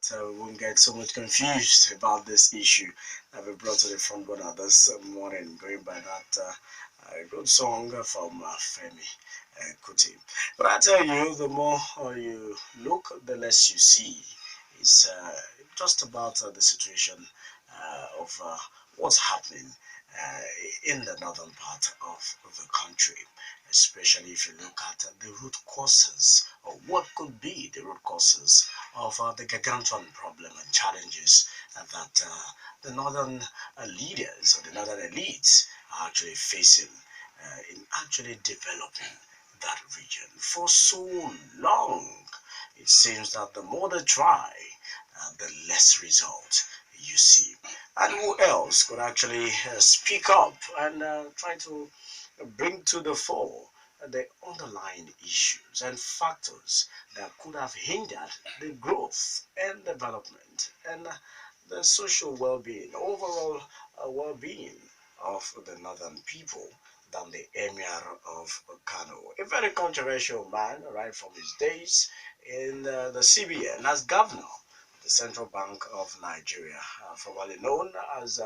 that we won't get so much confused about this issue that we brought to the front burner this morning, going by that good song from Femi Kuti. But I tell you, the more you look, the less you see. It's just about the situation of what's happening uh, in the northern part of the country, especially if you look at the root causes or what could be the root causes of the gargantuan problem and challenges that the northern leaders or the northern elites are actually facing in actually developing that region. For so long, it seems that the more they try, the less result you see. And who else could actually speak up and try to bring to the fore the underlying issues and factors that could have hindered the growth and development and the social well-being, overall well-being of the northern people than the Emir of Kano. A very controversial man right from his days in the CBN as governor of the Central Bank of Nigeria, formerly known as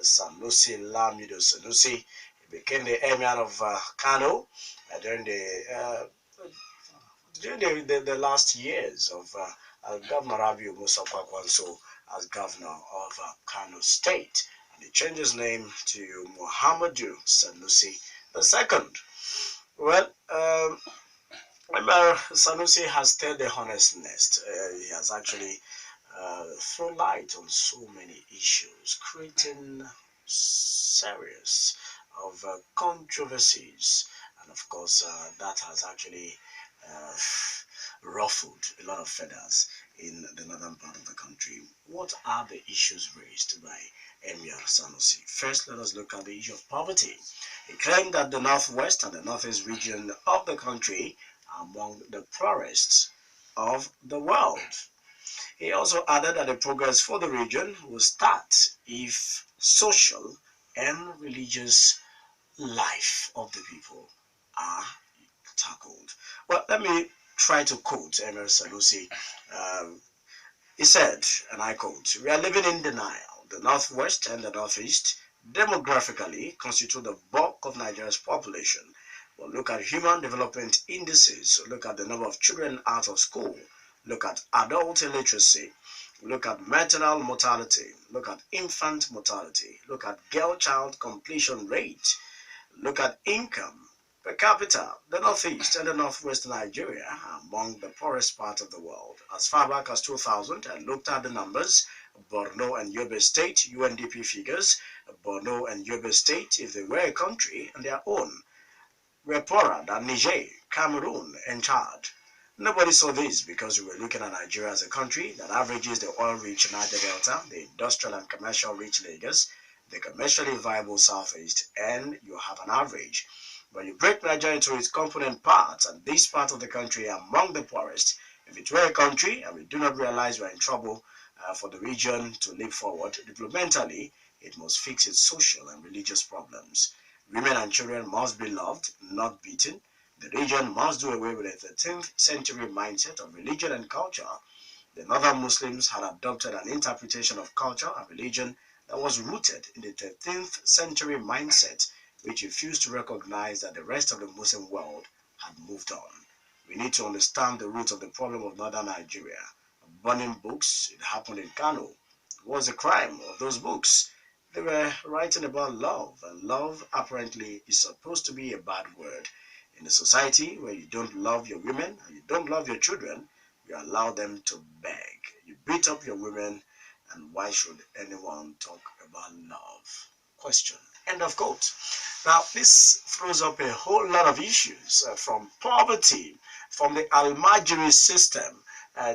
Sanusi Sanusi. He became the Emir of Kano during the last years of Governor Abiy Musa Kwakwanso as governor of Kano State. And he changed his name to Muhammadu Sanusi II. Well, Sanusi has stirred the honest nest. He has actually thrown light on so many issues, creating series of controversies, and of course, that has actually uh, ruffled a lot of feathers in the northern part of the country. What are the issues raised by Emir Sanusi? First, let us look at the issue of poverty. He claimed that the northwest and the northeast region of the country are among the poorest of the world. He also added that the progress for the region will start if social and religious life of the people are tackled. Well, let me try to quote Emir Sanusi. Um, he said, and I quote, "We are living in denial. The northwest and the northeast demographically constitute the bulk of Nigeria's population. But look at human development indices, look at the number of children out of school, look at adult illiteracy, look at maternal mortality, look at infant mortality, look at girl-child completion rate, look at income per capita. The northeast and the northwest Nigeria are among the poorest part of the world. As far back as 2000, I looked at the numbers. Borno and Yobe State, UNDP figures, Borno and Yobe State, if they were a country on their own, were poorer than Niger, Cameroon, and Chad. Nobody saw this because we were looking at Nigeria as a country that averages the oil-rich Niger Delta, the industrial and commercial-rich Lagos, the commercially viable Southeast, and you have an average. When you break Nigeria into its component parts, and this part of the country are among the poorest, if it were a country and we do not realize we're in trouble for the region to leap forward, developmentally, it must fix its social and religious problems. Women and children must be loved, not beaten. The region must do away with the 13th century mindset of religion and culture. The northern Muslims had adopted an interpretation of culture and religion that was rooted in the 13th century mindset, which refused to recognize that the rest of the Muslim world had moved on. We need to understand the root of the problem of northern Nigeria. Burning books, it happened in Kano. What was the crime of those books? They were writing about love, and love apparently is supposed to be a bad word. In a society where you don't love your women and you don't love your children, you allow them to beg. You beat up your women, and why should anyone talk about love? Question. End of quote. Now, this throws up a whole lot of issues from poverty, from the Almajiri system,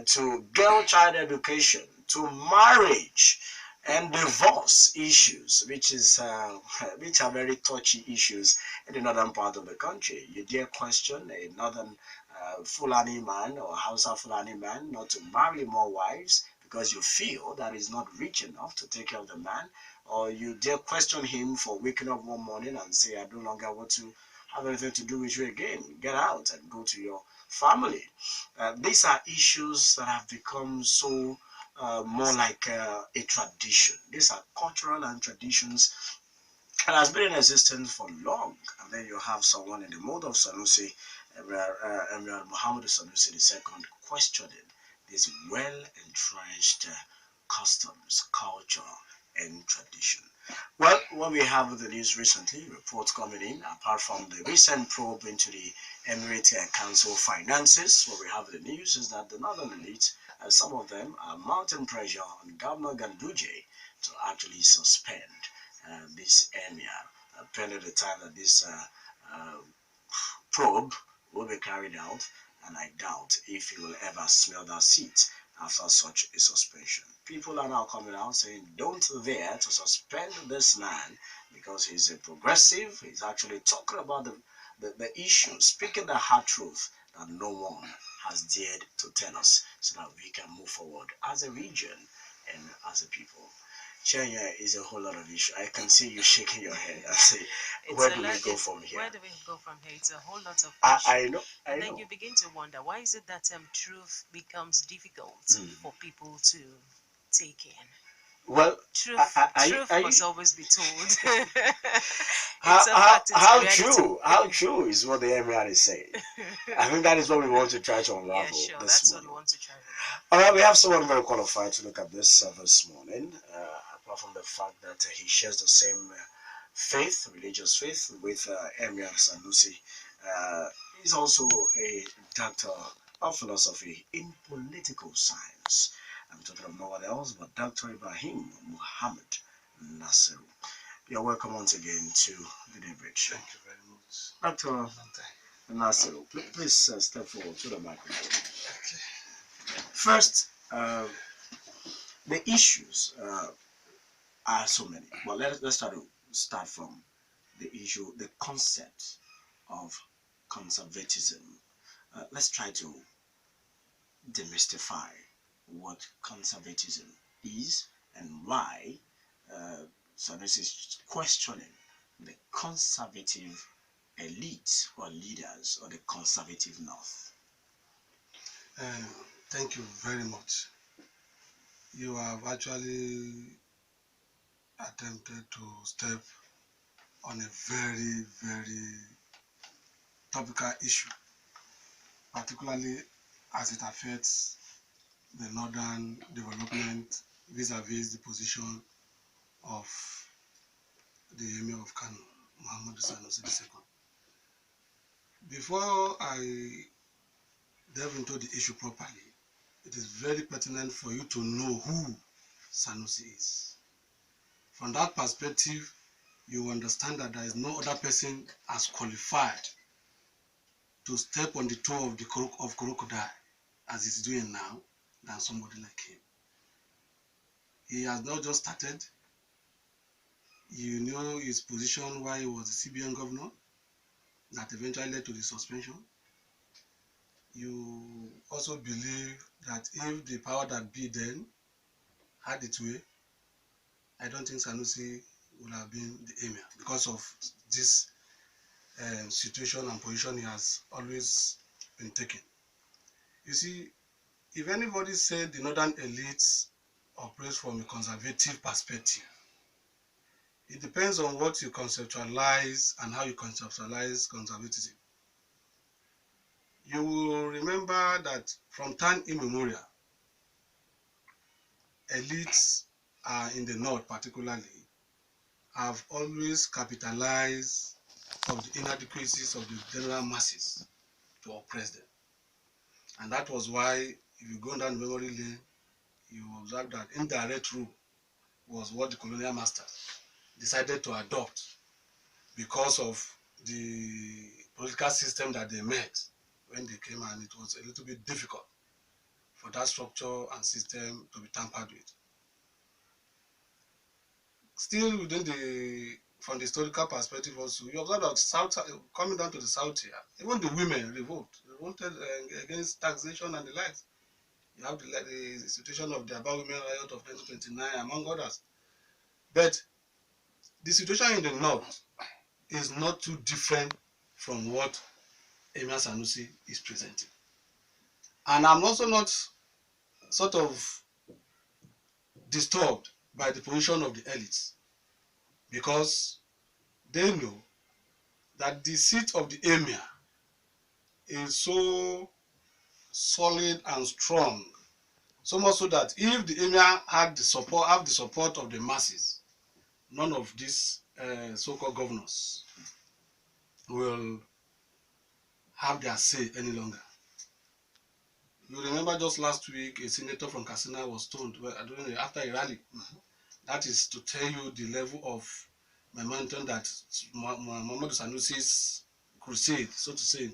to girl child education, to marriage, and divorce issues, which are very touchy issues in the northern part of the country. You dare question a northern Fulani man or Hausa Fulani man not to marry more wives because you feel that he's not rich enough to take care of the man, or you dare question him for waking up one morning and say, "I no longer want to have anything to do with you again. Get out and go to your family." These are issues that have become so more like a tradition. These are cultural and traditions and has been in existence for long. And then you have someone in the mode of Sanusi, Emir Mohammed Sanusi II, questioning these well entrenched customs, culture, and tradition. Well, what we have with the news recently, reports coming in, apart from the recent probe into the Emirate Council finances, what we have in the news is that the northern elite, some of them are mounting pressure on Governor Ganduje to actually suspend this emir, pending the time that this uh, probe will be carried out, and I doubt if he will ever smell that seat after such a suspension. People are now coming out saying, don't dare to suspend this man because he's a progressive. He's actually talking about the issue, speaking the hard truth that no one has dared to tell us so that we can move forward as a region and as a people. Chienye is a whole lot of issue. I can see you shaking your head. I say, where do we go from here? Where do we go from here? It's a whole lot of I know. And then you begin to wonder, why is it that truth becomes difficult for people to take in? Well, truth must always be told. How true is what the Emir is saying? I think that is what we want to try to unravel this morning. What we want to try to All right, we have someone very qualified to look at this this morning. Apart from the fact that he shares the same faith, religious faith, with Emir Sanusi, he's also a doctor of philosophy in political science. I'm talking of no one else but Dr. Ibrahim Mohammed Nasiru. You're welcome once again to the Daybreak Show. Thank you very much. Dr. Nasiru, please step forward to the microphone. Okay. First, the issues are so many. Well, let's try to start from the issue, the concept of conservatism. Let's try to demystify what conservatism is and why Sanusi is questioning the conservative elite or leaders or the conservative north. Thank you very much. You have actually attempted to step on a very, very topical issue, particularly as it affects the northern development vis-a-vis the position of the Emir of Kano, Muhammad Sanusi II. Before I delve into the issue properly, it is very pertinent for you to know who Sanusi is. From that perspective, you understand that there is no other person as qualified to step on the toe of the crocodile as he's doing now than somebody like him. He has not just started. You know his position while he was the CBN governor that eventually led to the suspension. You also believe that if the power that be then had its way, I don't think Sanusi would have been the emir because of this situation and position he has always been taking. You see, if anybody said the northern elites operate from a conservative perspective, it depends on what you conceptualize and how you conceptualize conservatism. You will remember that from time immemorial, elites in the north particularly have always capitalized on the inadequacies of the general masses to oppress them. And that was why, if you go down memory lane, you observe that indirect rule was what the colonial masters decided to adopt because of the political system that they met when they came, and it was a little bit difficult for that structure and system to be tampered with. Still within from the historical perspective also, you observe that south, coming down to the south here, even the women revolted against taxation and the likes. You have the situation of the Aba Women Riot of 1929, among others. But the situation in the north is not too different from what Emir Sanusi is presenting. And I'm also not sort of disturbed by the position of the elites, because they know that the seat of the emir is so solid and strong, so much so that if the emir have the support of the masses, none of these so-called governors will have their say any longer. You remember just last week, a senator from Katsina was stoned after a rally. That is to tell you the level of momentum that Muhammad Sanusi's crusade, so to say,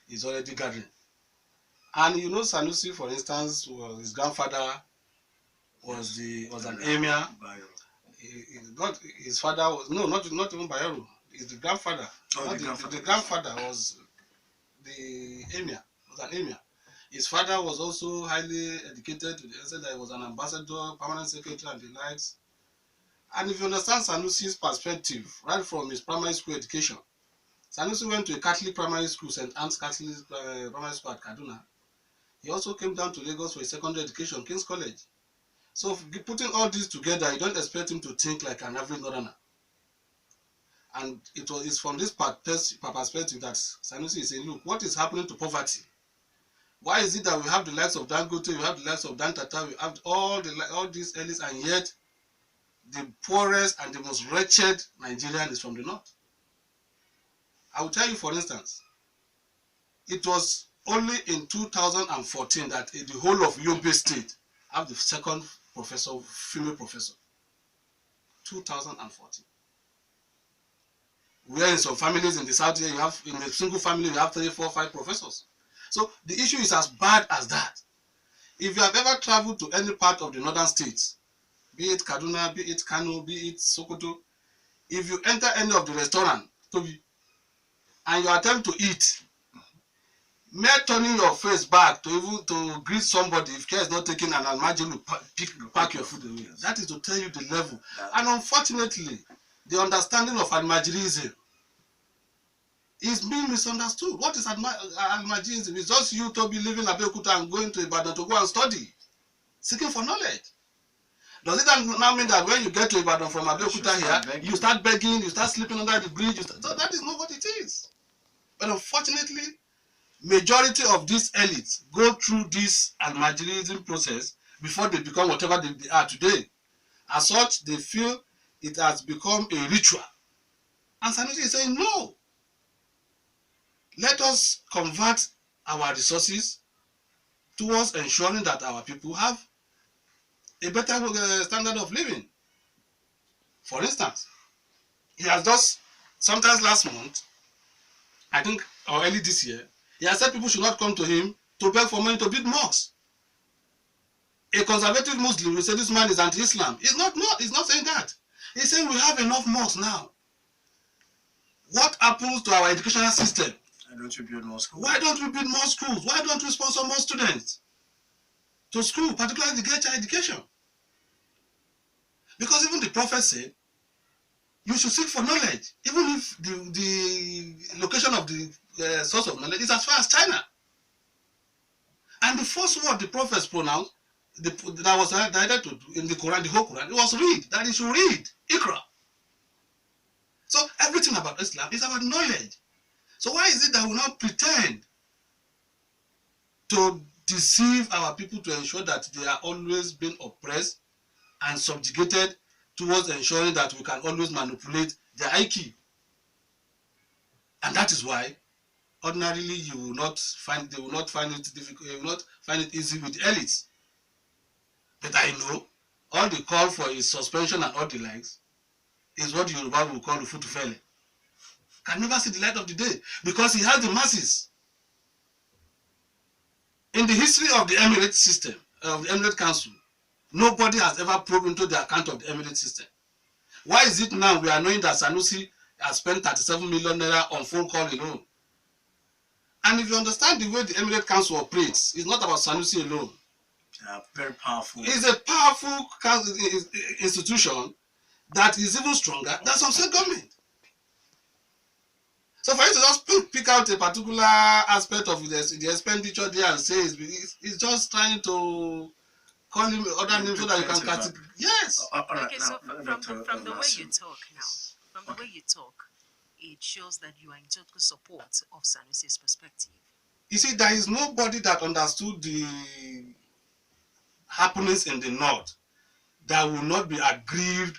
is already gathering. And you know, Sanusi, for instance, his grandfather was an emir. Not his father was not even Bayero. It's the grandfather. The grandfather was the emir. Was an emir. His father was also highly educated to the extent that he was an ambassador, permanent secretary, and the likes. And if you understand Sanusi's perspective, right from his primary school education, Sanusi went to a Catholic primary school, St. Anne's Catholic primary school at Kaduna. He also came down to Lagos for his secondary education, King's College. So putting all this together, you don't expect him to think like an average northerner. And it's from this perspective that Sanusi is saying, look, what is happening to poverty? Why is it that we have the likes of Dangote, we have the likes of Dantata, we have all these elites, and yet the poorest and the most wretched Nigerian is from the north? I will tell you, for instance, it was only in 2014 that the whole of Yobe State have the second female professor. 2014. Where in some families in the south here, you have, in a single family, you have 3, 4, 5 professors. So the issue is as bad as that. If you have ever traveled to any part of the northern states, be it Kaduna, be it Kano, be it Sokoto, if you enter any of the restaurant, Tobi, and you attempt to eat, mere turning your face back to greet somebody, if care is not taken, and imagine you pack your food away. That is to tell you the level. And unfortunately, the understanding of Almajirism is being misunderstood. What is Almajirism? It's just you, Tobi, living in Abeokuta and going to Ibadan to go and study, seeking for knowledge. Does it now mean that when you get to Ibadan from Abeokuta here, you start begging, you start sleeping under the bridge? So that is not what it is. But unfortunately, majority of these elites go through this Almajirism process before they become whatever they are today. As such, they feel it has become a ritual. And Sanusi is saying, no. Let us convert our resources towards ensuring that our people have a better standard of living. For instance, he has just, sometimes last month, I think, or early this year, he has said people should not come to him to beg for money to build mosques. A conservative Muslim will say this man is anti-Islam. He's not saying that. He's saying we have enough mosques now. What happens to our educational system? Why don't you build more schools? Why don't we build more schools? Why don't we sponsor more students to school, particularly the greater education? Because even the prophet said, you should seek for knowledge, even if the location of the source of knowledge is as far as China. And the first word the prophets pronounced, that was directed in the Quran, the whole Quran, it was read, that he should read, Iqra. So everything about Islam is about knowledge. So why is it that we now pretend to deceive our people to ensure that they are always being oppressed and subjugated towards ensuring that we can always manipulate their IQ? And that is why ordinarily they will not find it difficult, you will not find it easy with elites. But I know all the call for his suspension and all the likes is what Yoruba will call Ufutufele. Can never see the light of the day because he has the masses. In the history of the Emirate system, of the Emirate Council, nobody has ever probed into the account of the Emirate system. Why is it now we are knowing that Sanusi has spent 37 million naira on phone call alone? And if you understand the way the Emirate Council operates, it's not about Sanusi alone. Very powerful. It's a powerful institution that is even stronger than some state government. So for you to just pick out a particular aspect of the expenditure there and say it's just trying to call him other names so that you can Yes. All right, Okay, now, so from the way you Nasiru. talk now, from the way you talk, it shows that you are in total support of Sanusi's perspective. You see, there is nobody that understood the happenings in the north that will not be aggrieved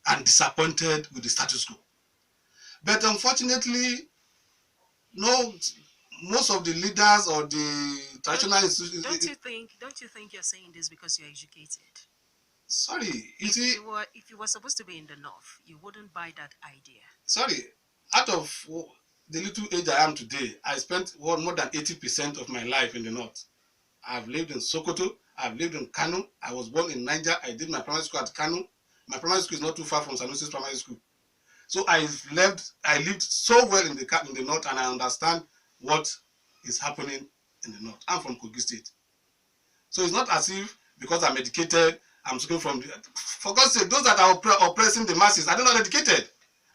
and disappointed with the status quo. But unfortunately, no, most of the leaders or the traditional institutions. Don't you think you're saying this because you're educated? Sorry, you If see, you were supposed to be in the north, you wouldn't buy that idea. sorry, out of the little age I am today, I spent more than 80% of my life in the north. I've lived in Sokoto, I've lived in Kano, I was born in Niger, I did my primary school at Kano. My primary school is not too far from Sanusi's primary school. So I lived so well in the north, and I understand what is happening in the north. I'm from Kogi State. So it's not as if because I'm educated, I'm speaking from the, for God's sake, those that are oppressing the masses, are they not educated?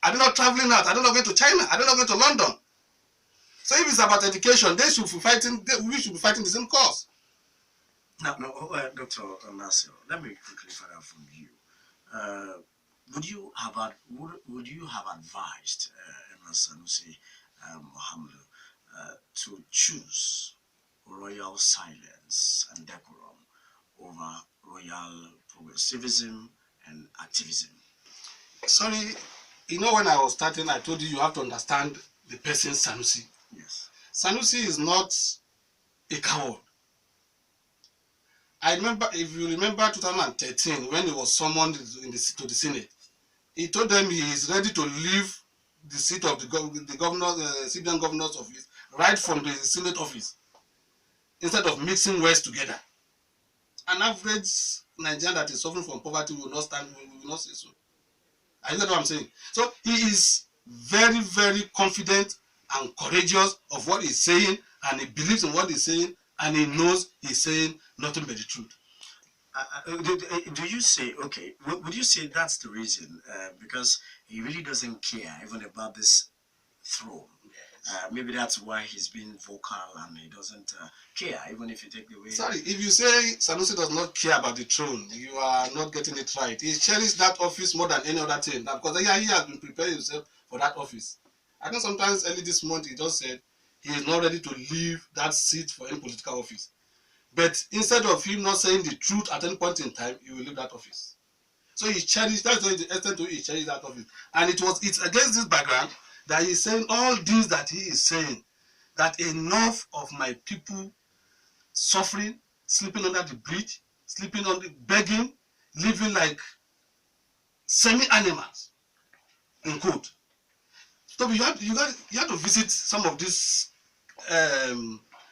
Are they not traveling out? Are they not going to China? Are they not going to London? So if it's about education, we should be fighting the same cause. Now, Dr. Nasiru, let me quickly find out from you. Would you have advised Emir Sanusi Mohammed to choose royal silence and decorum over royal progressivism and activism? Sorry, when I was starting, I told you have to understand the person Sanusi. Yes. Sanusi is not a coward. I remember, if you remember 2013, when he was summoned to the Senate, he told them he is ready to leave the seat of the CBN governor's office right from the Senate office instead of mixing West together. An average Nigerian that is suffering from poverty will not say so. I get what I'm saying. So he is very, very confident and courageous of what he's saying, and he believes in what he's saying, and he knows he's saying nothing but the truth. Do you say, okay, would you say that's the reason? Because he really doesn't care even about this throne. Maybe that's why he's been vocal and he doesn't care, even if you take the way. Sorry, if you say Sanusi does not care about the throne, you are not getting it right. He cherishes that office more than any other thing. Because he has been preparing himself for that office. I think sometimes early this month he just said he is not ready to leave that seat for any political office. But instead of him not saying the truth at any point in time, he will leave that office. So he cherished, that's the extent to which he cherished that office. And it's against this background that he's saying all this that he is saying, that enough of my people suffering, sleeping under the bridge, sleeping on the begging, living like semi-animals, in quote. So you have to visit some of these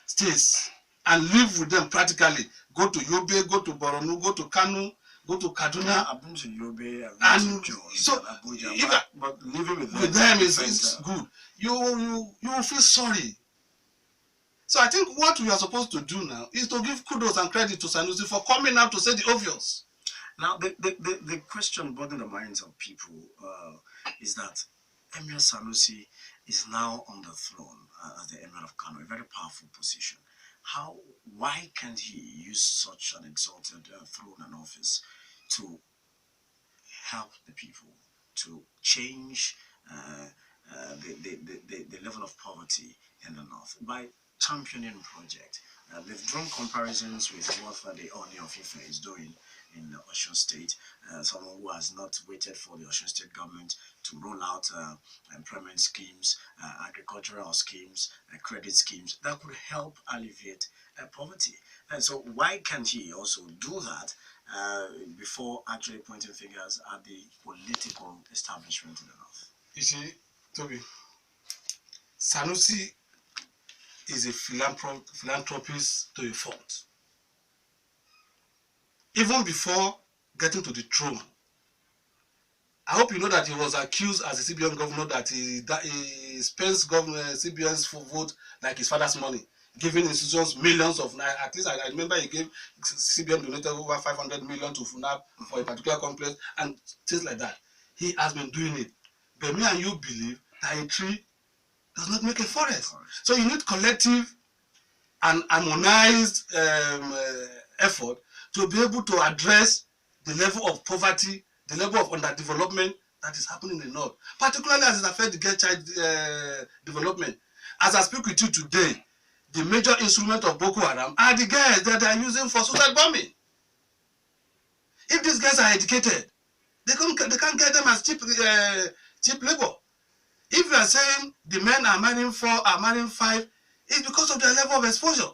states and live with them practically. Go to Yobe, go to Borno, go to Kano, go to Kaduna. I've been to Yobe, And to Jos, so Abuja, but living with them is good. You will feel sorry. So I think what we are supposed to do now is to give kudos and credit to Sanusi for coming out to say the obvious. Now, the question bothering the minds of people is that Emir Sanusi is now on the throne as the Emir of Kano, a very powerful position. Why can't he use such an exalted throne and office to help the people, to change the level of poverty in the north by championing project? They've drawn comparisons with what the Oni of Ife is doing in Osun State, someone who has not waited for the Osun State government to roll out employment schemes, agricultural schemes, credit schemes that could help alleviate poverty. And so why can't he also do that before actually pointing fingers at the political establishment in the north? You see, Tobi, Sanusi is a philanthropist to a fault. Even before getting to the throne, I hope you know that he was accused as a CBN governor that he spends CBN's vote like his father's money, giving institutions millions of naira. At least I remember he gave CBN donated over 500 million to FUNAP for a particular complex and things like that. He has been doing it. But me and you believe that a tree does not make a forest. So you need collective and harmonized effort to be able to address the level of poverty, the level of underdevelopment that is happening in the north, particularly as it affects the girl child development. As I speak with you today, the major instrument of Boko Haram are the girls that they are using for suicide bombing. If these girls are educated, they can't get them as cheap labor. If you are saying the men are marrying 4, are marrying 5, it's because of their level of exposure.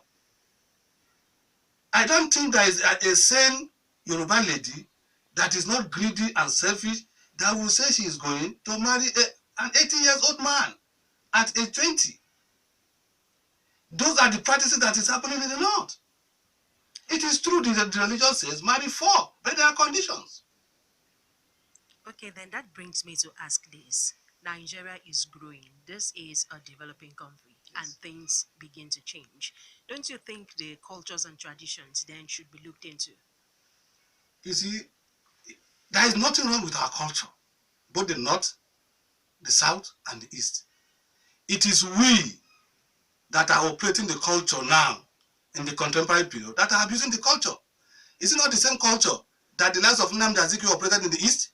I don't think there is a sane Yoruba lady that is not greedy and selfish that will say she is going to marry an 80-year-old man at age 20. Those are the practices that is happening in the north. It is true the religion says marry 4, but there are conditions. Okay, then that brings me to ask this. Nigeria is growing. This is a developing country, and things begin to change. Don't you think the cultures and traditions then should be looked into? You see, there is nothing wrong with our culture, both the north, the south, and the east. It is we that are operating the culture now in the contemporary period that are abusing the culture. Is it not the same culture that the likes of Nnamdi Azikiwe operated in the east?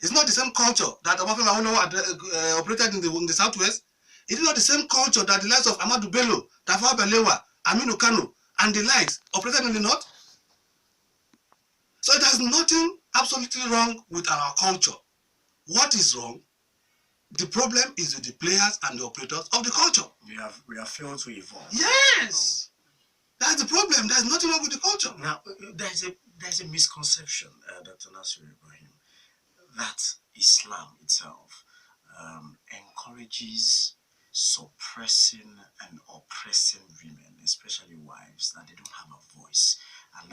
It's not the same culture that Obafemi Awolowo operated in the southwest. It is not the same culture that the likes of Ahmadu Bello, Tafawa Balewa, Emir of Kano, and the likes operated in the north. So there's nothing absolutely wrong with our culture. What is wrong? The problem is with the players and the operators of the culture. We have failed to evolve. Yes, that's the problem. There's nothing wrong with the culture. Now, there's a misconception, Dr. Nasiru Ibrahim, that Islam itself encourages suppressing and oppressing women, especially wives, that they don't have a voice. And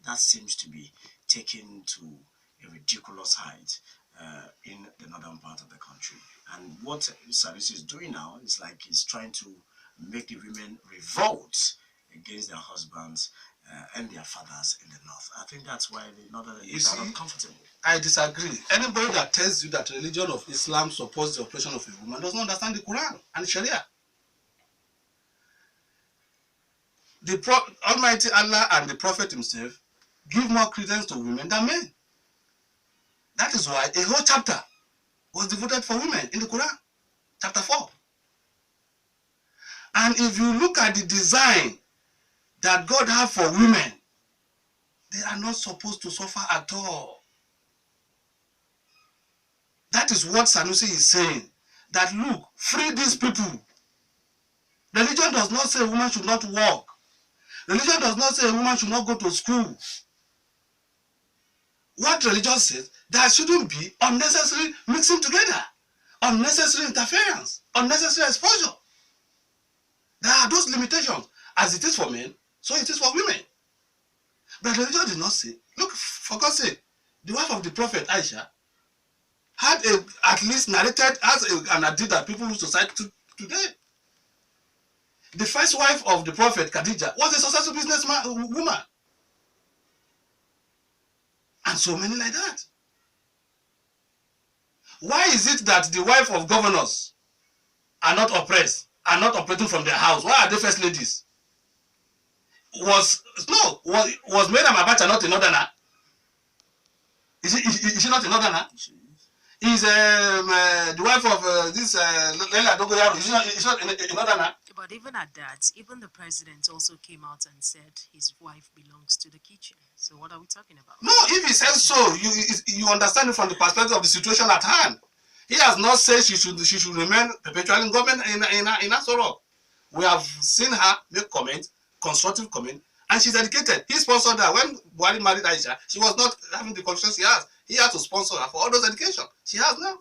that seems to be taken to a ridiculous height in the northern part of the country. And what Sanusi is doing now is like he's trying to make the women revolt against their husbands and their fathers in the north. I think that's why the northerners are not comfortable. I disagree. Anybody that tells you that the religion of Islam supports the oppression of a woman does not understand the Quran and Sharia. The Almighty Allah and the Prophet himself give more credence to women than men. That is why a whole chapter was devoted for women in the Quran, chapter 4. And if you look at the design that God has for women, they are not supposed to suffer at all. That is what Sanusi is saying. That look, free these people. Religion does not say a woman should not work. Religion does not say a woman should not go to school. What religion says, there shouldn't be unnecessary mixing together, unnecessary interference, unnecessary exposure. There are those limitations. As it is for men, so it is for women. But religion did not say, look, for God's sake, the wife of the Prophet Aisha had at least narrated as an hadith that people used to cite today. The first wife of the Prophet, Khadija, was a successful woman. And so many like that. Why is it that the wife of governors are not oppressed, are not operating from their house? Why are they first ladies? Was Madam Abacha not a northerner? Is she not a northerner? Is the wife of this Leila Dogoyaro, is not a northerner? But even at that, even the president also came out and said his wife belongs to the kitchen. So what are we talking about? No, if he says so, you understand it from the perspective of the situation at hand. He has not said she should remain perpetually in government in Asoro. We have seen her make comments, constructive comment, and she's educated. He sponsored her. When Buhari married Aisha, she was not having the qualifications he has. He had to sponsor her for all those education she has now.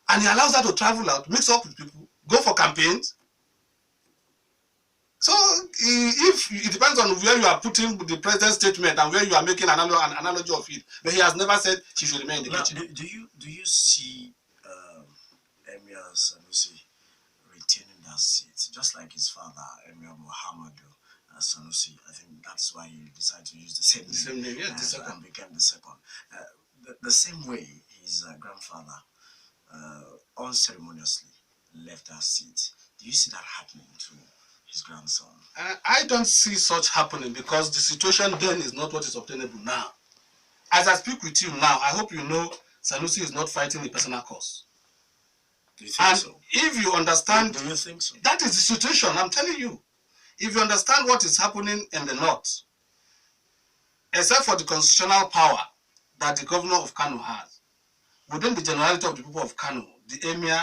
And he allows her to travel out, mix up with people, go for campaigns. So if it depends on where you are putting the president's statement and where you are making an analogy of it, but he has never said she should remain in the kitchen. Do you see Emir Sanusi retaining that seat, just like his father, Emir Mohammed Sanusi? I think that's why he decided to use the same name. Yes, the second. And became the second. The same way his grandfather unceremoniously left that seat. Do you see that happening to his grandson? I don't see such happening because the situation then is not what is obtainable now. As I speak with you now, I hope you know Sanusi is not fighting a personal cause. Do you think And so? if you understand, Do you think so? that is the situation, I'm telling you. If you understand what is happening in the north, except for the constitutional power that the governor of Kano has, within the generality of the people of Kano, the emir,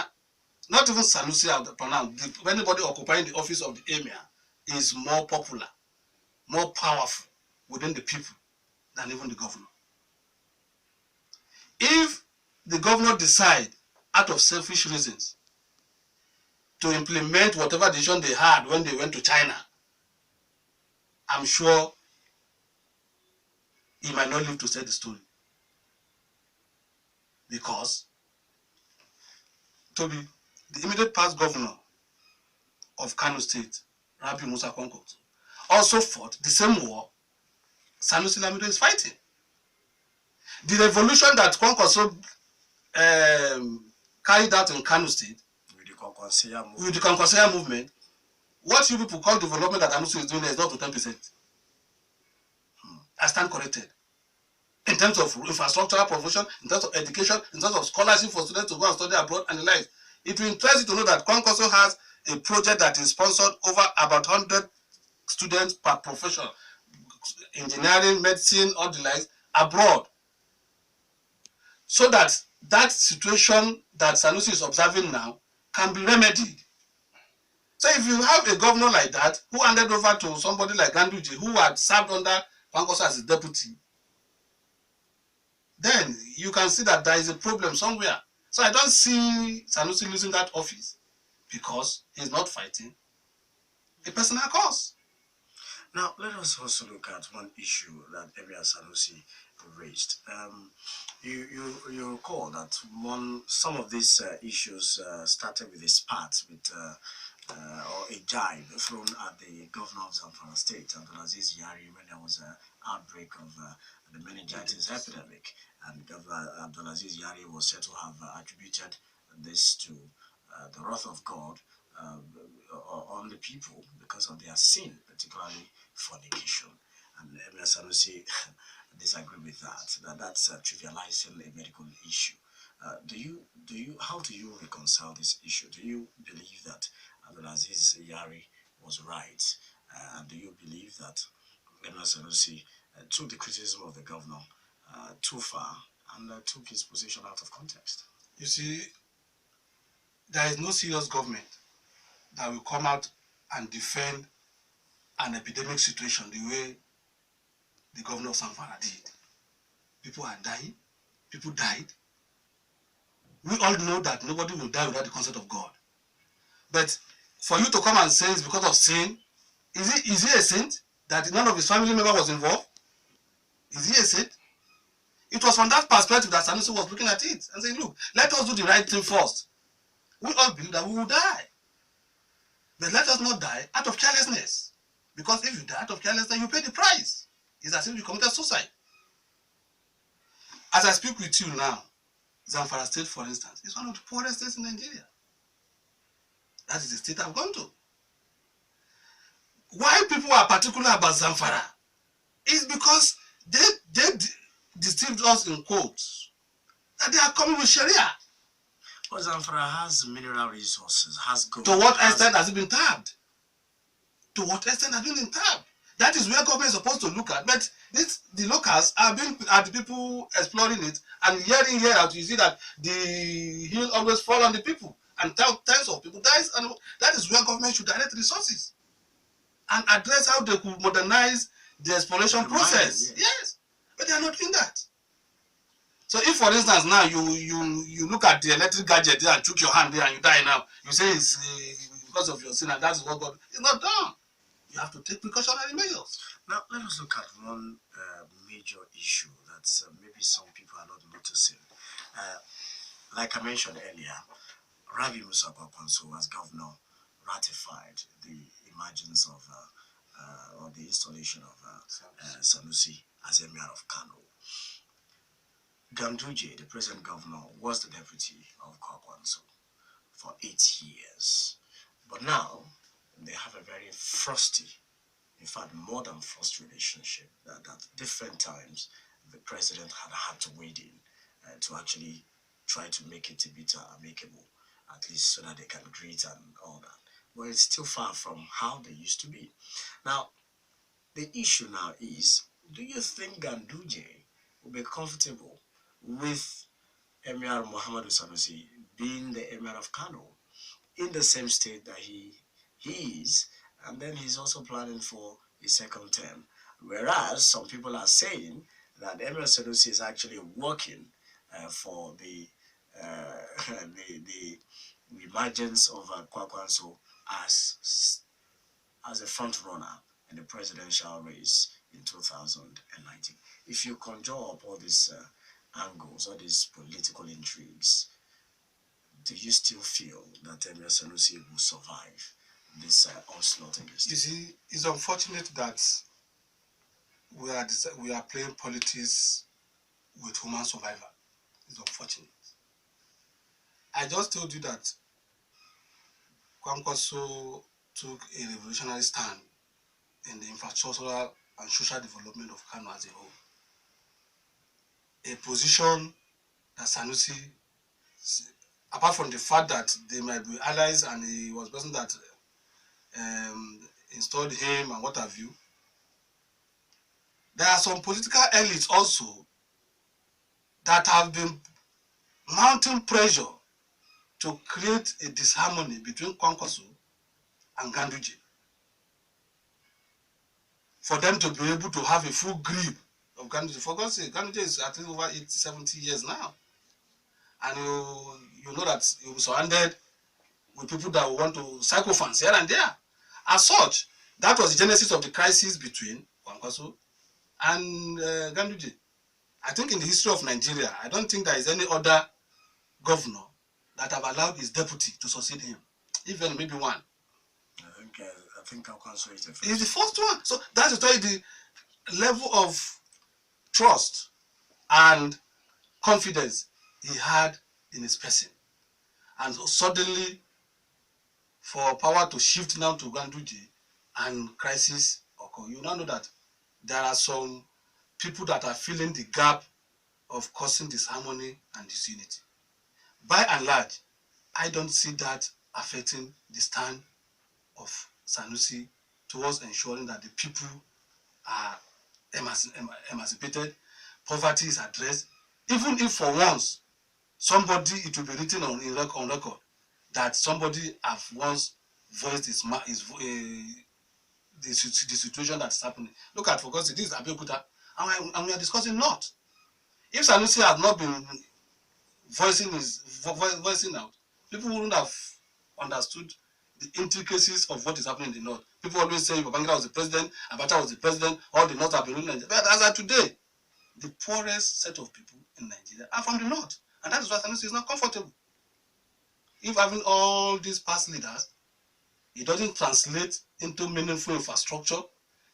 not even Sanusi are pronounced, anybody occupying the office of the emir is more popular, more powerful within the people than even the governor. If the governor decide, out of selfish reasons, to implement whatever decision they had when they went to China, I'm sure he might not live to tell the story. Because, Tobi, the immediate past governor of Kano State, Rabi Musa Kwankwo, also fought the same war Sanusi Lamido is fighting. The revolution that Kwankwo carried out in Kano State, with the Kwankwasia movement, what you people call development that Sanusi is doing is not to 10%. I stand corrected. In terms of infrastructural provision, in terms of education, in terms of scholarship for students to go and study abroad and the like. It will interest you to know that Kwankwaso has a project that is sponsored over about 100 students per profession, engineering, medicine, all the likes, abroad. So that that situation that Sanusi is observing now can be remedied. So if you have a governor like that who handed over to somebody like Ganduje who had served under Kwankwaso as his deputy, then you can see that there is a problem somewhere. So I don't see Sanusi losing that office because he's not fighting a personal cause. Now, let us also look at one issue that Emir Sanusi raised. You recall that some of these issues started with a spat with or a jibe thrown at the governor of Zamfara State, Abdulaziz Yari, when there was an outbreak of the meningitis epidemic, and Governor Abdulaziz Yari was said to have attributed this to the wrath of God on the people because of their sin, particularly fornication. And Emir Sanusi disagree with that. That's trivializing a medical issue. How do you reconcile this issue? Do you believe that Abdulaziz Yari was right? And do you believe that Emir Sanusi took the criticism of the governor too far and took his position out of context? You see, there is no serious government that will come out and defend an epidemic situation the way the governor of Zamfara did. People are dying. People died. We all know that nobody will die without the consent of God. But for you to come and say it's because of sin, is he a saint? That none of his family member was involved? Is he a saint? It was from that perspective that Sanusi was looking at it and saying, look, let us do the right thing first. We all believe that we will die. But let us not die out of carelessness. Because if you die out of carelessness, you pay the price. It's as if you committed suicide. As I speak with you now, Zamfara State, for instance, is one of the poorest states in Nigeria. That is the state I've gone to. Why people are particular about Zamfara is because they deceived us in quotes that they are coming with Sharia. But Zamfara has mineral resources, has gold. To what extent has it been tapped? To what extent has it been tapped? That is where government is supposed to look at. But the locals are the people exploring it, and year out, you see that the hill always fall on the people, and tens of people dies, and that is where government should direct resources and address how they could modernize the exploration process. Yes, but they are not doing that. So if, for instance, now you look at the electric gadget and took your hand there and you die now, you say it's because of your sin and that's what God. It's not done. You have to take precautionary measures. Now, let us look at one major issue that maybe some people are not noticing. Like I mentioned earlier, Rabi Musa Kwankwaso, as governor, ratified the emergence of or the installation of Sanusi as Emir of Kano. Ganduje, the present governor, was the deputy of Kwankwaso for 8 years. But now, they have a very frosty, in fact, more than frosty relationship that at different times the president had to wade in to actually try to make it a bit amicable, at least so that they can greet and all that. But it's still far from how they used to be. Now, the issue now is, do you think Ganduje will be comfortable with Emir Mohammed Sanusi being the Emir of Kano in the same state that he is, and then he's also planning for his second term? Whereas some people are saying that Emir Sanusi is actually working for the emergence of Kwakwanso as as a front runner in the presidential race in 2019. If you conjure up all these angles, all these political intrigues, do you still feel that Emir Sanusi will survive this onslaught in the You state? see, it's unfortunate that we are playing politics with human survival. It's unfortunate. I just told you that Kwankwaso took a revolutionary stand in the infrastructural and social development of Kano as a whole. A position that Sanusi, apart from the fact that they might be allies and he was the person that installed him and what have you, there are some political elites also that have been mounting pressure to create a disharmony between Kwankwaso and Ganduje, for them to be able to have a full grip of Ganduje. For God's sake, Ganduje is at least over 80, 70 years now. And you know that you'll be surrounded with people that want to sycophants here and there. As such, that was the genesis of the crisis between Kwankwaso and Ganduje. I think in the history of Nigeria, I don't think there is any other governor that have allowed his deputy to succeed him. Even maybe one. I think Kwankwaso is the first. He's the first one. So that's to tell you the level of trust and confidence he had in his person. And so suddenly, for power to shift now to Ganduje and crisis occur, you now know that there are some people that are filling the gap of causing disharmony and disunity. By and large, I don't see that affecting the stand of Sanusi towards ensuring that the people are emancipated, poverty is addressed, even if for once somebody, it will be written on record that somebody have once voiced the situation that's happening. Look at, for God's sake, this is Abeokuta, and we are discussing North. If Sanusi had not been voicing out, people wouldn't have understood the intricacies of what is happening in the North. People always say Babangida was the president, Abacha was the president, all the North have been ruling Nigeria. But as of today, the poorest set of people in Nigeria are from the North. And that is why Sanusi is not comfortable. If having all these past leaders, it doesn't translate into meaningful infrastructure,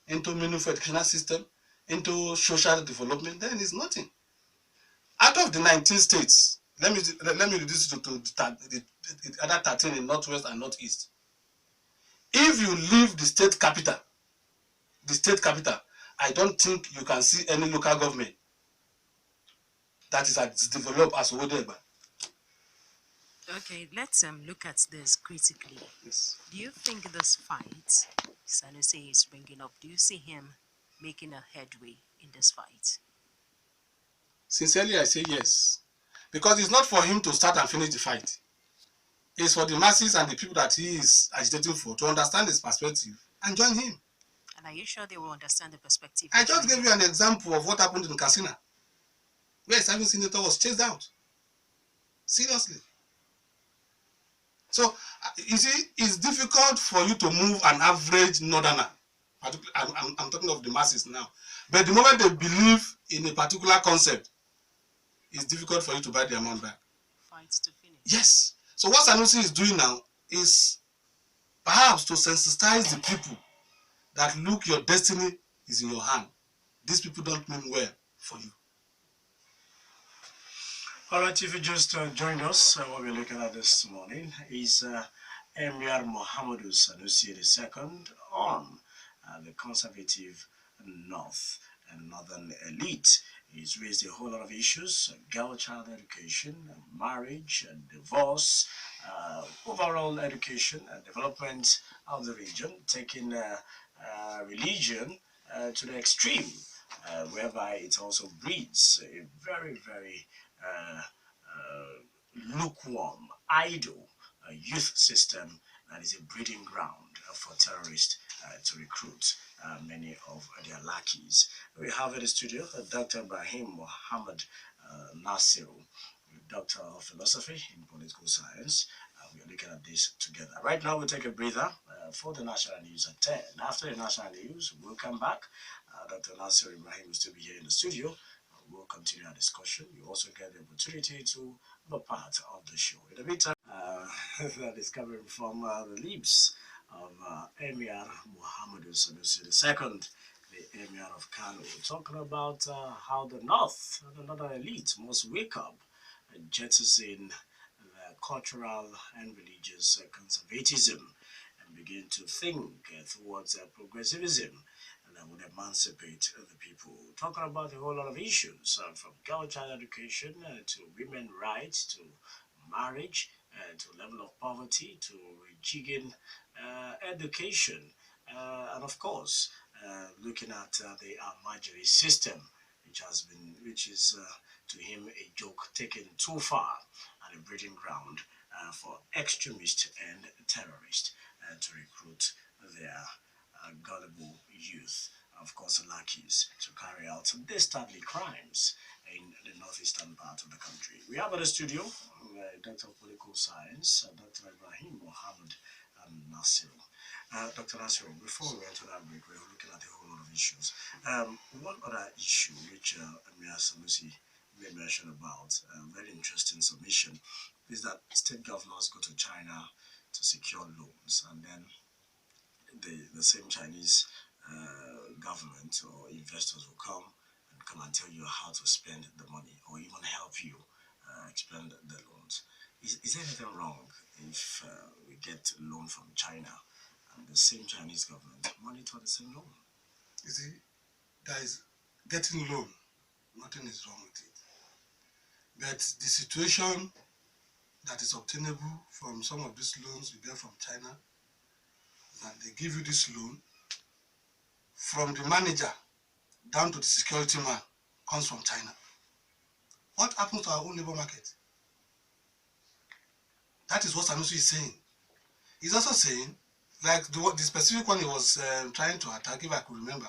into meaningful educational system, into social development, then it's nothing. Out of the 19 states, let me reduce it to the other 13 in Northwest and Northeast. If you leave the state capital, I don't think you can see any local government that is as developed as Owodegba. Okay, let's look at this critically. Yes. Do you think this fight Sanusi is bringing up, do you see him making a headway in this fight? Sincerely, I say yes. Because it's not for him to start and finish the fight. It's for the masses and the people that he is agitating for to understand his perspective and join him. And are you sure they will understand the perspective? I just gave you an example of what happened in Katsina, where a serving senator was chased out. Seriously. So, you see, it's difficult for you to move an average northerner. I'm talking of the masses now. But the moment they believe in a particular concept, it's difficult for you to buy their man back. Fights to finish. Yes. So what Sanusi is doing now is perhaps to sensitize the people that, look, your destiny is in your hand. These people don't mean well for you. All right, if you just joined us, what we're looking at this morning is Emir Mohammed Sanusi II on the conservative North and Northern elite He's raised a whole lot of issues: girl child education, marriage, divorce, overall education and development of the region, taking religion to the extreme, whereby it also breeds a very, very lukewarm, idle youth system that is a breeding ground for terrorists to recruit many of their lackeys. We have in the studio Dr. Ibrahim Mohammed Nasiru, Doctor of Philosophy in Political Science. We are looking at this together. Right now, we'll take a breather for the national news at 10. After the national news, we'll come back. Dr. Nasir Ibrahim will still be here in the studio. We'll continue our discussion. You also get the opportunity to be part of the show. In the meantime, that is coming from the lips of Emir Mohammed Sanusi II, the Emir of Kano, talking about how the North and another elite must wake up and jettison cultural and religious conservatism and begin to think towards progressivism and that would emancipate the people. Talking about a whole lot of issues from girl child education to women rights to marriage to level of poverty to rejigging education and of course looking at the Almajiri system which is to him a joke taken too far and a breeding ground for extremists and terrorists to recruit their gullible youth, of course, lackeys, to carry out some dastardly crimes in the northeastern part of the country. We have in the studio Doctor of Political Science, Dr. Ibrahim Mohammed Nasiru. Dr. Nasiru, before we went to that break, we were looking at a whole lot of issues. One other issue which Emir Sanusi made mention about, a very interesting submission, is that state governors go to China to secure loans, and then the same Chinese government or investors will come and tell you how to spend the money or even help you expend the loans. Is there anything wrong if we get a loan from China and the same Chinese government monitor the same loan? You see, guys, getting loan, nothing is wrong with it. But the situation that is obtainable from some of these loans you get from China, that they give you this loan, from the manager down to the security man, comes from China. What happens to our own labor market? That is what Sanusi is saying. He's also saying, like the specific one he was trying to attack, if I could remember,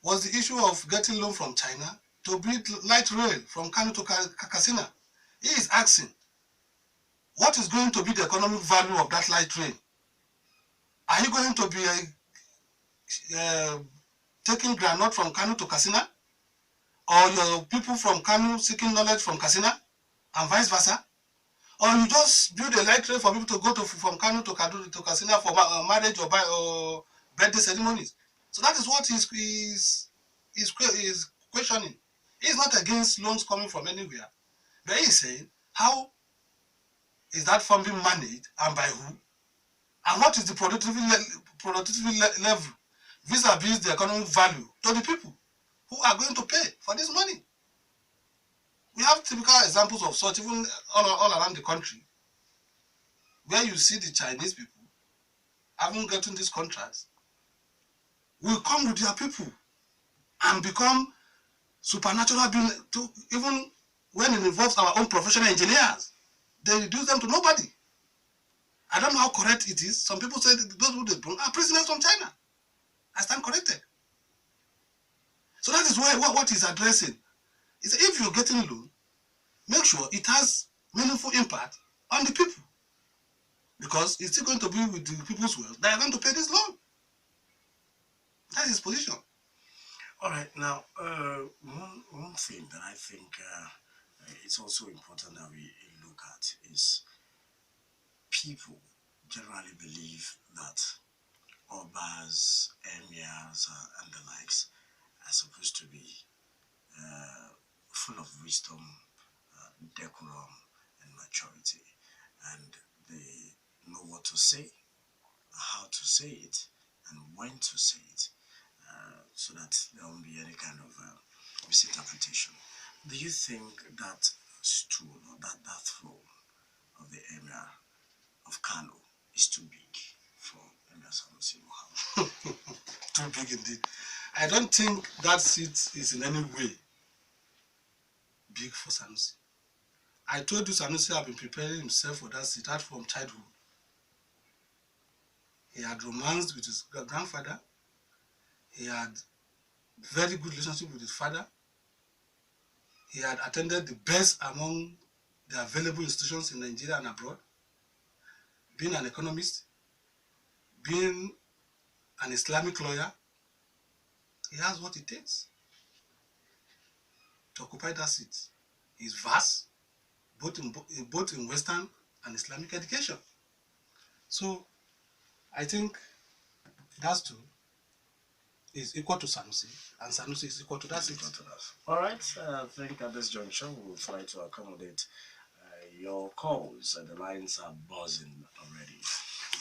was the issue of getting loan from China to build light rail from Kano to Katsina. He is asking, what is going to be the economic value of that light rail? Are you going to be taking granite from Kano to Katsina? Or your people from Kano seeking knowledge from Katsina? And vice versa? Or you just build a light rail for people to go from Kano to Katsina for marriage or birthday ceremonies? So that is what he's questioning. He's not against loans coming from anywhere. But he's saying, how is that fund being managed and by who? And what is the productivity level vis-a-vis the economic value to the people who are going to pay for this money? We have typical examples of such even all around the country, where you see the Chinese people having gotten these contracts, will come with their people and become supernatural being, to even when it involves our own professional engineers, they reduce them to nobody. I don't know how correct it is. Some people say that those who they bring are prisoners from China. I stand corrected. So that is why what he's addressing is, if you're getting a loan, make sure it has meaningful impact on the people, because it's still going to be with the people's wealth that are going to pay this loan. That is his position. All right, now one thing that I think it's also important that we look at is people generally believe that Obas, emirs, and the likes are supposed to be full of wisdom, decorum, and maturity, and they know what to say, how to say it, and when to say it, so that there won't be any kind of misinterpretation. Do you think that stool or that throne of the Emir of Kano is too big for Emir Sanusi Mohammed? Too big indeed. I don't think that seat is in any way big for Sanusi. I told you Sanusi had been preparing himself for that seat from childhood. He had romanced with his grandfather. He had very good relationship with his father. He had attended the best among the available institutions in Nigeria and abroad. Being an economist, being an Islamic lawyer, he has what it takes to occupy that seat. He's vast, both in Western and Islamic education. So I think that's true. Is equal to Sanusi, and Sanusi is equal to that seat. All right, I think at this juncture we'll try to accommodate your calls. The lines are buzzing already.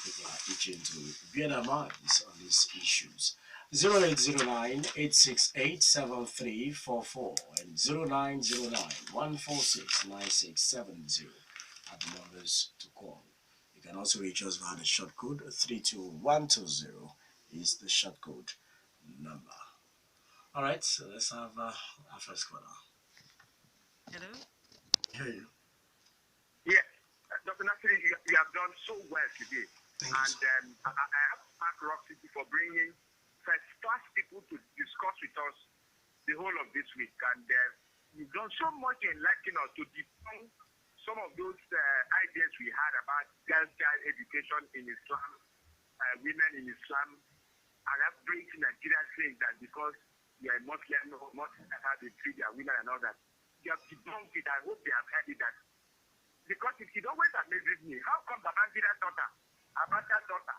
People are itching to bear their minds on these issues. 0809-868-7344 and 0909-146-9670 are the numbers to call. You can also reach us via the short code 32120 is the short code number. All right, so let's have our first caller. Hello? Hear you. Yes, Dr. Nasiru, you have done so well today. Thank and you. I have to thank Rock City for bringing first-class people to discuss with us the whole of this week. And you've done so much in enlightening us to debunk some of those ideas we had about girls' child education in Islam, women in Islam, and that brings Nigerians saying that because you are a Muslim, Muslims have to treat their women and all that. You have debunked it. I hope they have heard it. That because it always amazes me. How come Babangira's daughter, Abacha's daughter,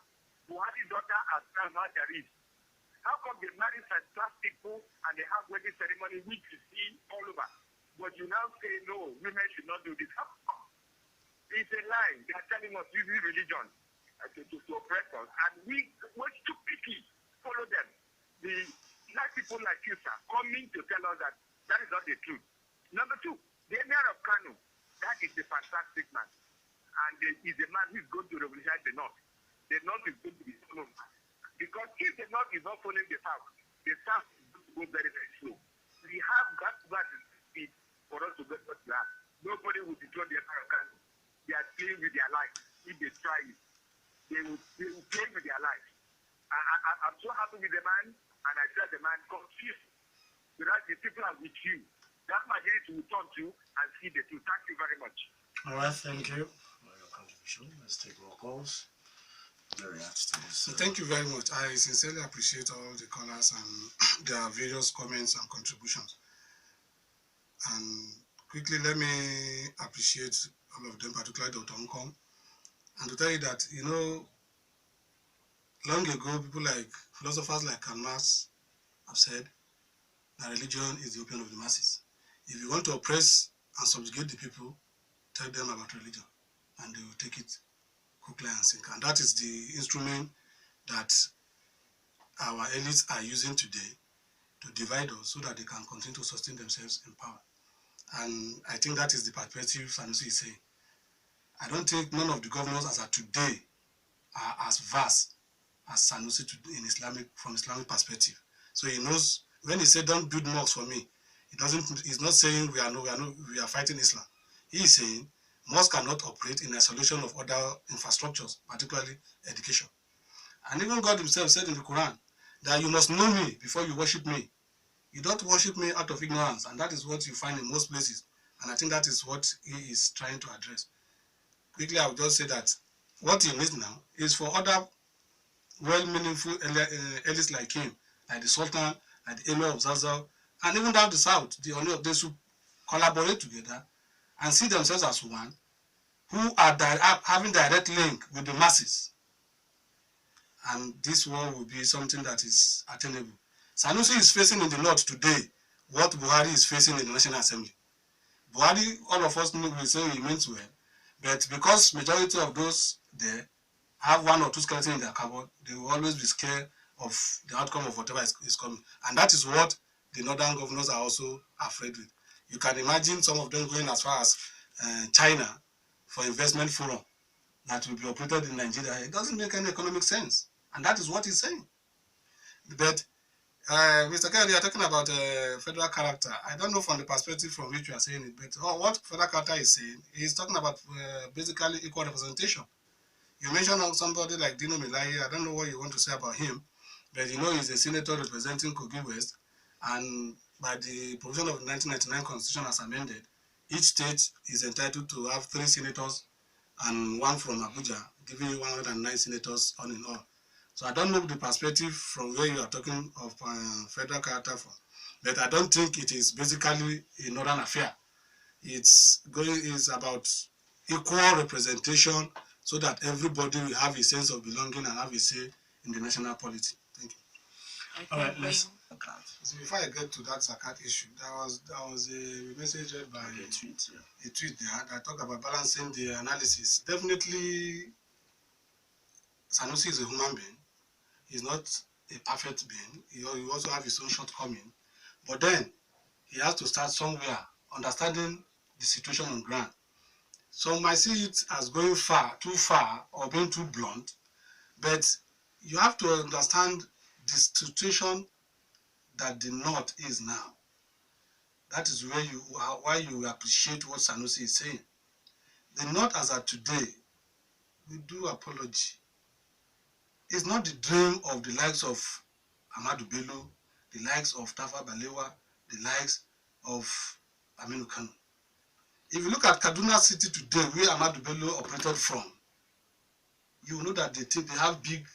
Buhari's daughter, as now there is? How come they marry first-class people and they have wedding ceremony which you see all over? But you now say, no, women should not do this. How come? It's a lie. They are telling us using religion to oppress us. And we stupidly follow them. The black people like you, sir, coming to tell us that that is not the truth. Number two, the Emir of Kano, that is a fantastic man. And he's a man who is going to revolutionize the North. The North is going to be followed. Because if the North is not following the South is going to go very, very slow. We have got to speed for us to get what we have. Nobody will destroy the Emir of Kano. They are playing with their life. If they try it, they will play with their life. I'm so happy with the man, and I said the man confused. Because the people are with you. That majority will turn to and see the truth. Thank you very much. All right, thank you for your contribution. Let's take more calls. Very happy to this. So thank you very much. I sincerely appreciate all the callers and their various comments and contributions. And quickly, let me appreciate all of them, particularly Dr. Nkom, and to tell you that, long ago, people like philosophers like Karl Marx have said that religion is the opium of the masses. If you want to oppress and subjugate the people, tell them about religion, and they will take it quickly and sink. And that is the instrument that our elites are using today to divide us so that they can continue to sustain themselves in power. And I think that is the perspective Sanusi is saying. I don't think none of the governors as of today are as vast as Sanusi from Islamic perspective. So he knows when he said don't build mosques for me, he's not saying we are fighting Islam. He is saying mosques cannot operate in isolation of other infrastructures, particularly education. And even God himself said in the Quran that you must know me before you worship me. You don't worship me out of ignorance, and that is what you find in most places. And I think that is what he is trying to address. Quickly, I will just say that what he needs now is for other well-meaningful elites like him, like the Sultan, like the Emir of Zazzau, and even down the south, they should collaborate together and see themselves as one, who are having direct link with the masses. And this war will be something that is attainable. Sanusi is facing in the north today what Buhari is facing in the National Assembly. Buhari, all of us know, we say he means well, but because majority of those there have one or two skeletons in their cupboard, they will always be scared of the outcome of whatever is coming. And that is what the northern governors are also afraid with. You can imagine some of them going as far as China for investment forum that will be operated in Nigeria. It doesn't make any economic sense. And that is what he's saying. But Mr. Kennedy, you are talking about federal character. I don't know from the perspective from which you are saying it, but what federal character is saying, he's talking about basically equal representation. You mentioned somebody like Dino Melaye. I don't know what you want to say about him, but you know he's a senator representing Kogi West, and by the provision of the 1999 Constitution as amended, each state is entitled to have 3 senators and 1 from Abuja, giving you 109 senators all in all. So I don't know the perspective from where you are talking of federal character from, but I don't think it is basically a northern affair. It's about equal representation so that everybody will have a sense of belonging and have a say in the national polity. Thank you. All right, let's. So before I get to that Zakat issue, there was a message read by a tweet there that talked about balancing the analysis. Definitely, Sanusi is a human being. He's not a perfect being. He also have his own shortcoming. But then he has to start somewhere, understanding the situation on ground. Some might see it as going too far, or being too blunt, but you have to understand the situation that the North is now. That is why you appreciate what Sanusi is saying. The North as of today, we do apology. It's not the dream of the likes of Ahmadu Bello, the likes of Tafa Balewa, the likes of Emir of Kano. If you look at Kaduna City today, where Ahmadu Bello operated from, you know that they have big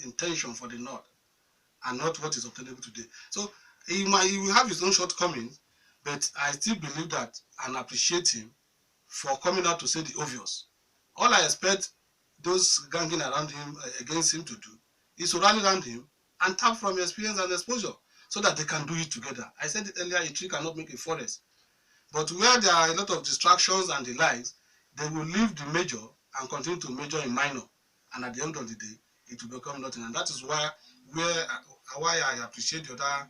intention for the North and not what is obtainable today. So he will have his own shortcomings, but I still believe that and appreciate him for coming out to say the obvious. All I expect those ganging around him, against him to do, is to rally around him and tap from experience and exposure so that they can do it together. I said it earlier, a tree cannot make a forest. But where there are a lot of distractions and the likes, they will leave the major and continue to major in minor. And at the end of the day, it will become nothing. And that is why I appreciate the other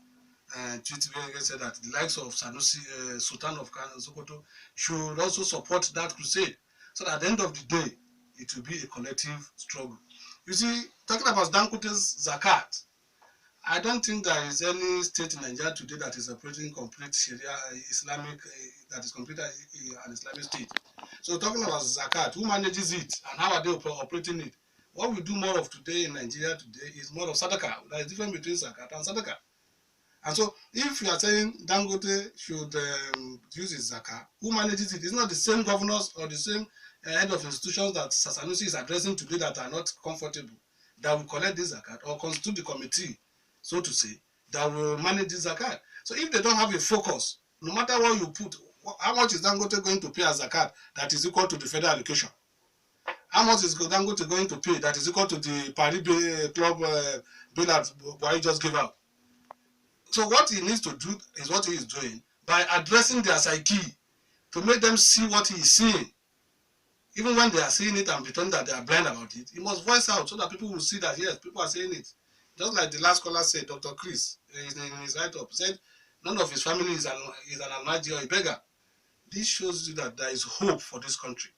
tweet where you said that the likes of Sanusi, Sultan of Kano, Sokoto, should also support that crusade. So that at the end of the day, it will be a collective struggle. You see, talking about Dangote's Zakat, I don't think there is any state in Nigeria today that is operating complete Sharia Islamic, that is complete an Islamic state. So talking about Zakat, who manages it and how are they operating it? What we do more of today in Nigeria today is more of Sadaqah. There is difference between Zakat and Sadaqah. And so if you are saying Dangote should use his Zakat, who manages it? It's not the same governors or the same head of institutions that Sanusi is addressing today that are not comfortable, that will collect this Zakat or constitute the committee, so to say, that will manage this Zakat. So if they don't have a focus, no matter what you put, how much is Dangote going to pay as Zakat that is equal to the federal allocation? How much is Dangote going to pay that is equal to the Paris Club bill that Buhari just gave out? So what he needs to do is what he is doing by addressing their psyche to make them see what he is seeing. Even when they are seeing it and pretend that they are blind about it, he must voice out so that people will see that yes, people are saying it. Just like the last caller said, Dr. Chris, in his write-up, said none of his family is an Almaji or a beggar. This shows you that there is hope for this country.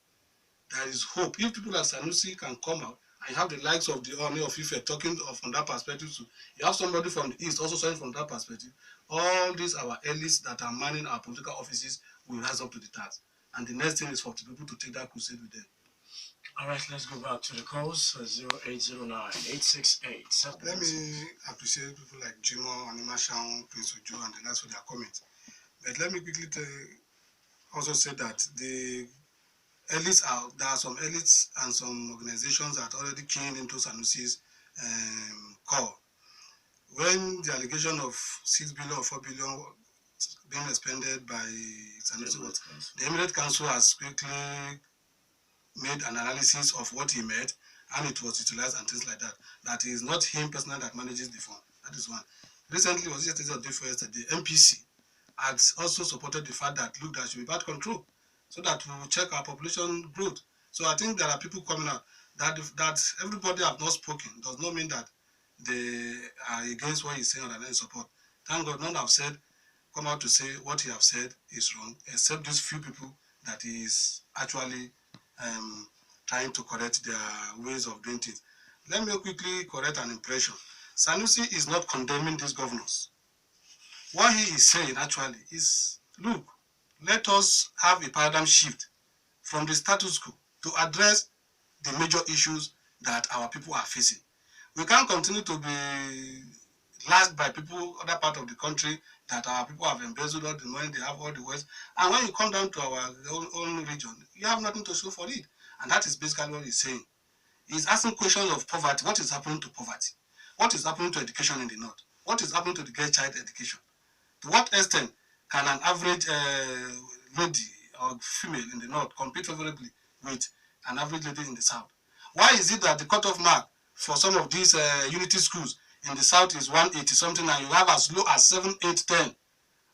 There is hope. If people like Sanusi can come out, and you have the likes of the Oni of Ife talking from that perspective too, you have somebody from the East also saying from that perspective, all these our elites that are manning our political offices will rise up to the task. And the next thing is for the people to take that crusade with them. All right, let's go back to the calls. 0809-868. Let me appreciate people like Jimo, Anima Shaun, Prince Ojo, and the rest for their comments. But let me quickly also say that the elites there are some elites and some organizations that already keying into Sanusi's call. When the allegation of 6 billion or 4 billion being expended by Sanusi, the Emirate Council has quickly made an analysis of what he made and it was utilized and things like that. That is not him personally that manages the fund. That is one. Recently, was yesterday or day before yesterday, MPC has also supported the fact that look, there should be bad control so that we will check our population growth. So I think there are people coming out that everybody have not spoken does not mean that they are against what he's saying or that they support. Thank God none have come out to say what he have said is wrong, except these few people that he is actually trying to correct their ways of doing things. Let me quickly correct an impression. Sanusi is not condemning these governors. What he is saying actually is, look, let us have a paradigm shift from the status quo to address the major issues that our people are facing. We can't continue to be lagged by people, other part of the country, that our people have embezzled all the money, they have all the wealth. And when you come down to our own region, you have nothing to show for it. And that is basically what he's saying. He's asking questions of poverty. What is happening to poverty? What is happening to education in the north? What is happening to the girl child education? To what extent can an average lady or female in the north compete favorably with an average lady in the south? Why is it that the cutoff mark for some of these unity schools in the south is 180 something, and you have as low as 7, 8, 10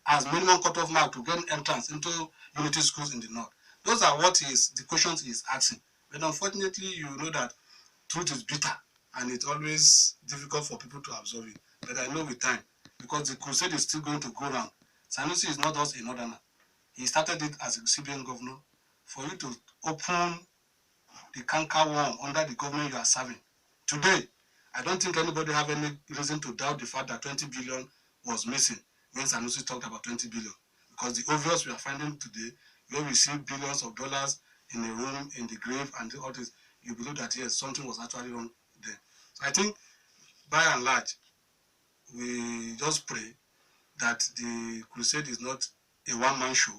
as minimum cutoff mark to gain entrance into unity schools in the north? Those are the questions he is asking. But unfortunately, you know that truth is bitter and it's always difficult for people to absorb it. But I know with time, because the crusade is still going to go round. Sanusi is not just a northerner. He started it as a CBN governor. For you to open the canker worm under the government you are serving. Today, I don't think anybody have any reason to doubt the fact that 20 billion was missing when Sanusi talked about 20 billion. Because the obvious we are finding today, where we see billions of dollars in a room, in the grave, and all this, you believe that yes, something was actually wrong there. So I think, by and large, we just pray that the crusade is not a one-man show.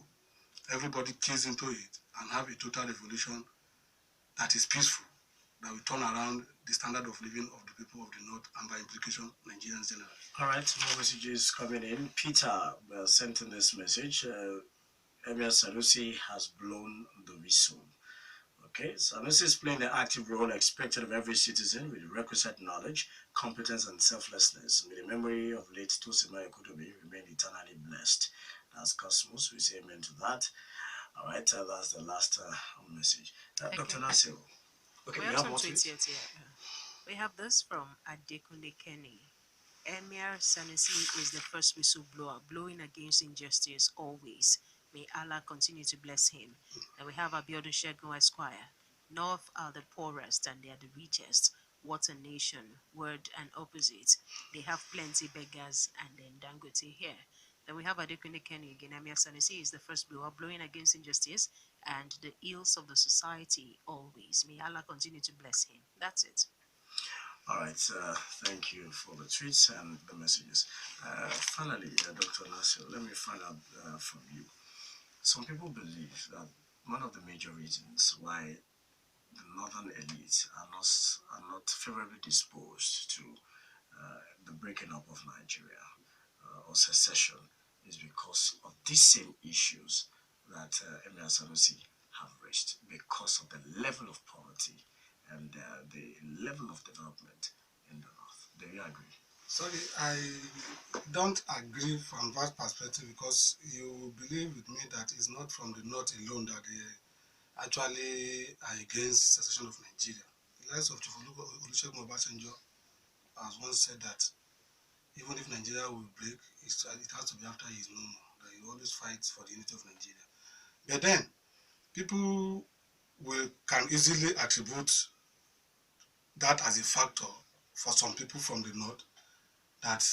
Everybody keys into it and have a total revolution that is peaceful, that will turn around the standard of living of the people of the North and by implication, Nigerians generally. All right, more messages coming in. Peter sent in this message. Emir Sanusi has blown the whistle. Okay, Sanusi is playing the active role expected of every citizen with requisite knowledge, competence, and selflessness. May the memory of late Tobi remain eternally blessed. That's Cosmos. We say amen to that. All right, that's the last message. Dr. Nasiru. Okay, We have some tweets yet here. We have this from Adekunle Kenny. Emir Sanusi is the first whistleblower blowing against injustice always. May Allah continue to bless him. And we have Abiodun Shegun Esquire. North are the poorest and they are the richest. What a nation. Word and opposite. They have plenty beggars and then Dangote here. Then we have Adekunle Kenny again. Emir Sanusi is the first blower blowing against injustice and the ills of the society always. May Allah continue to bless him. That's it. All right, thank you for the tweets and the messages. Finally, Dr. Nasir, let me find out from you. Some people believe that one of the major reasons why the northern elites are not favorably disposed to the breaking up of Nigeria or secession is because of these same issues that Emir Sanusi have raised, because of the level of poverty and the level of development in the north. Do you agree? Sorry, I don't agree from that perspective, because you believe with me that it's not from the north alone that they actually are against secession of Nigeria. The likes of Chief Olusegun Obasanjo has once said that even if Nigeria will break, it has to be after he is no more, that he always fights for the unity of Nigeria. But then, people can easily attribute that as a factor for some people from the north. That,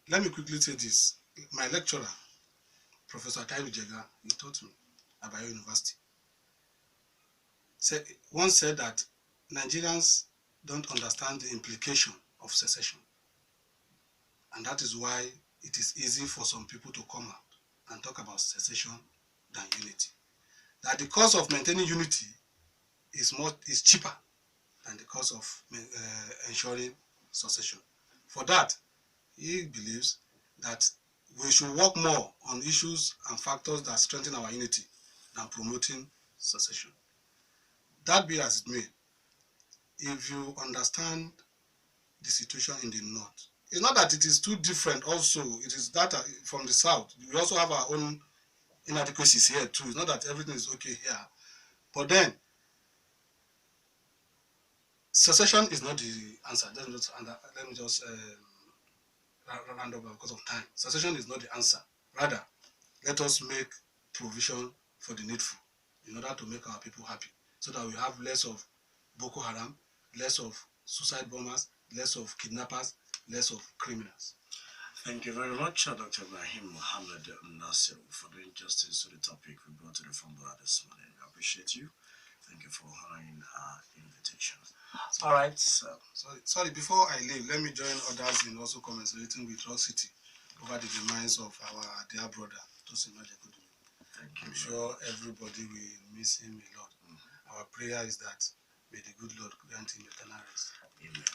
let me quickly say this. My lecturer, Professor Taiwo Jega, he taught me at Bayo University, once said that Nigerians don't understand the implication of secession. And that is why it is easy for some people to come out and talk about secession than unity. That the cost of maintaining unity is cheaper than the cost of ensuring secession. For that, he believes that we should work more on issues and factors that strengthen our unity than promoting secession. That be as it may, if you understand the situation in the north, it's not that it is too different also. It is that from the south. We also have our own inadequacies here too. It's not that everything is okay here. But then, secession is not the answer. Let me just round up because of time. Secession is not the answer. Rather, let us make provision for the needful in order to make our people happy, so that we have less of Boko Haram, less of suicide bombers, less of kidnappers, less of criminals. Thank you very much, Dr. Ibrahim Mohammed Nasiru, for doing justice to the topic we brought to the front bar this morning. I appreciate you. Thank you for honoring our invitation. All right. Sorry, before I leave, let me join others in also commiserating with Rock City over the demise of our dear brother, Tosin Ojekodunmi. Thank you. I'm sure everybody will miss him a lot. Our prayer is that may the good Lord grant him eternal rest. Amen.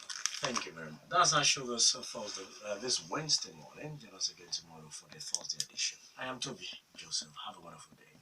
Thank you very much. That's our show this Wednesday morning. Join us again tomorrow for the Thursday edition. I am Tobi Joseph. Have a wonderful day.